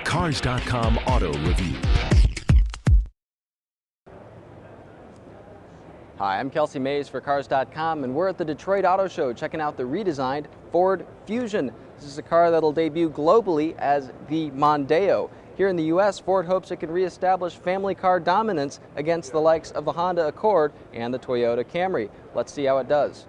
Cars.com Auto Review. Hi, I'm Kelsey for Cars.com, and we're at the Detroit Auto Show checking out the redesigned Ford Fusion. This is a car that'll debut globally as the Mondeo. Here in the U.S., Ford hopes it can reestablish family car dominance against the likes of the Honda Accord and the Toyota Camry. Let's see how it does.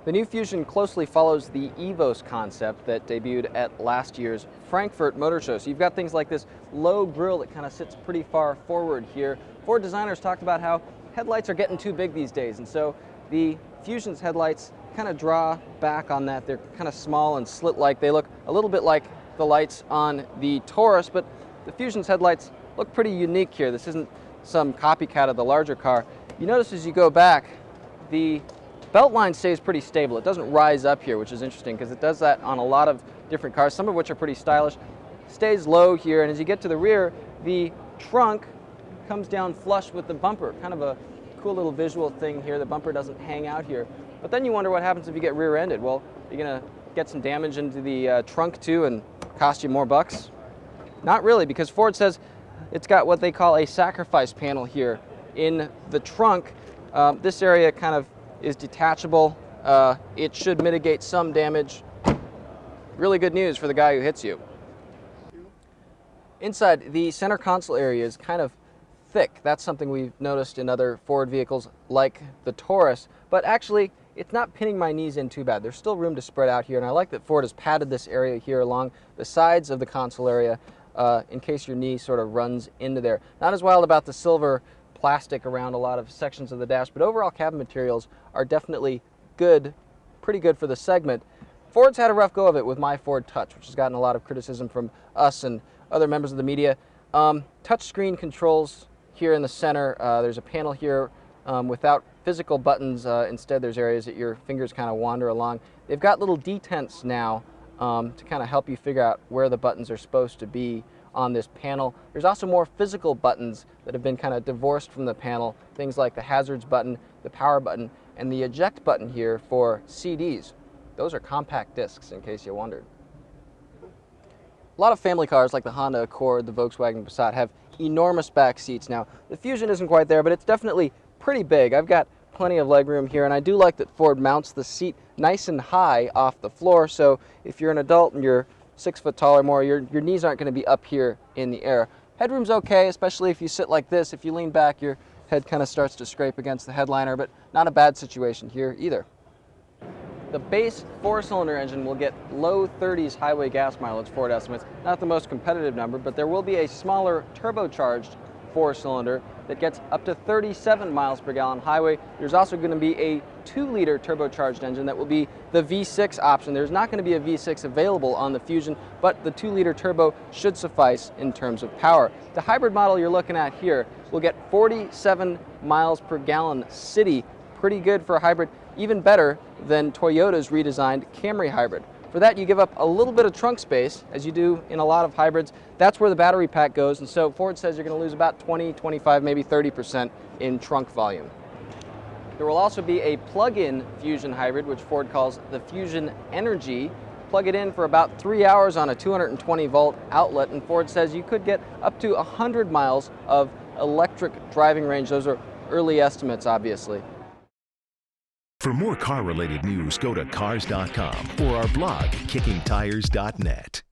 The new Fusion closely follows the Evos concept that debuted at last year's Frankfurt Motor Show. So you've got things like this low grille that kind of sits pretty far forward here. Ford designers talked about how headlights are getting too big these days, and so the Fusion's headlights kind of draw back on that. They're kind of small and slit-like. They look a little bit like the lights on the Taurus, but the Fusion's headlights look pretty unique here. This isn't some copycat of the larger car. You notice as you go back, the belt line stays pretty stable. It doesn't rise up here, which is interesting because it does that on a lot of different cars, some of which are pretty stylish. Stays low here, and as you get to the rear, the trunk comes down flush with the bumper. Kind of a cool little visual thing here. The bumper doesn't hang out here. But then you wonder what happens if you get rear-ended. Well, you're going to get some damage into the trunk too and cost you more bucks? Not really, because Ford says it's got what they call a sacrifice panel here in the trunk. This area kind of is detachable. It should mitigate some damage. Really good news for the guy who hits you. Inside, the center console area is kind of thick. That's something we've noticed in other Ford vehicles like the Taurus, but actually it's not pinning my knees in too bad. There's still room to spread out here, and I like that Ford has padded this area here along the sides of the console area in case your knee sort of runs into there. Not as wild about the silver plastic around a lot of sections of the dash, but overall cabin materials are definitely good, pretty good for the segment. Ford's had a rough go of it with My Ford Touch, which has gotten a lot of criticism from us and other members of the media. Touchscreen controls here in the center. There's a panel here without physical buttons. Instead, there's areas that your fingers kind of wander along. They've got little detents now to kind of help you figure out where the buttons are supposed to be on this panel. There's also more physical buttons that have been kind of divorced from the panel. Things like the hazards button, the power button, and the eject button here for CDs. Those are compact discs, in case you wondered. A lot of family cars like the Honda Accord, the Volkswagen Passat have enormous back seats. Now, the Fusion isn't quite there, but it's definitely pretty big. I've got plenty of leg room here, and I do like that Ford mounts the seat nice and high off the floor, so if you're an adult and you're 6 foot tall or more, your knees aren't going to be up here in the air. Headroom's okay, especially if you sit like this. If you lean back, your head kind of starts to scrape against the headliner, but not a bad situation here either. The base 4-cylinder engine will get low 30s highway gas mileage, Ford estimates. Not the most competitive number, but there will be a smaller turbocharged 4-cylinder that gets up to 37 miles per gallon highway. There's also going to be a 2-liter turbocharged engine that will be the V6 option. There's not going to be a V6 available on the Fusion, but the 2-liter turbo should suffice in terms of power. The hybrid model you're looking at here will get 47 miles per gallon city. Pretty good for a hybrid, even better than Toyota's redesigned Camry hybrid. For that, you give up a little bit of trunk space, as you do in a lot of hybrids. That's where the battery pack goes, and so Ford says you're going to lose about 20, 25, maybe 30% in trunk volume. There will also be a plug-in Fusion hybrid, which Ford calls the Fusion Energy. Plug it in for about 3 hours on a 220-volt outlet, and Ford says you could get up to 100 miles of electric driving range. Those are early estimates, obviously. For more car-related news, go to Cars.com or our blog, KickingTires.net.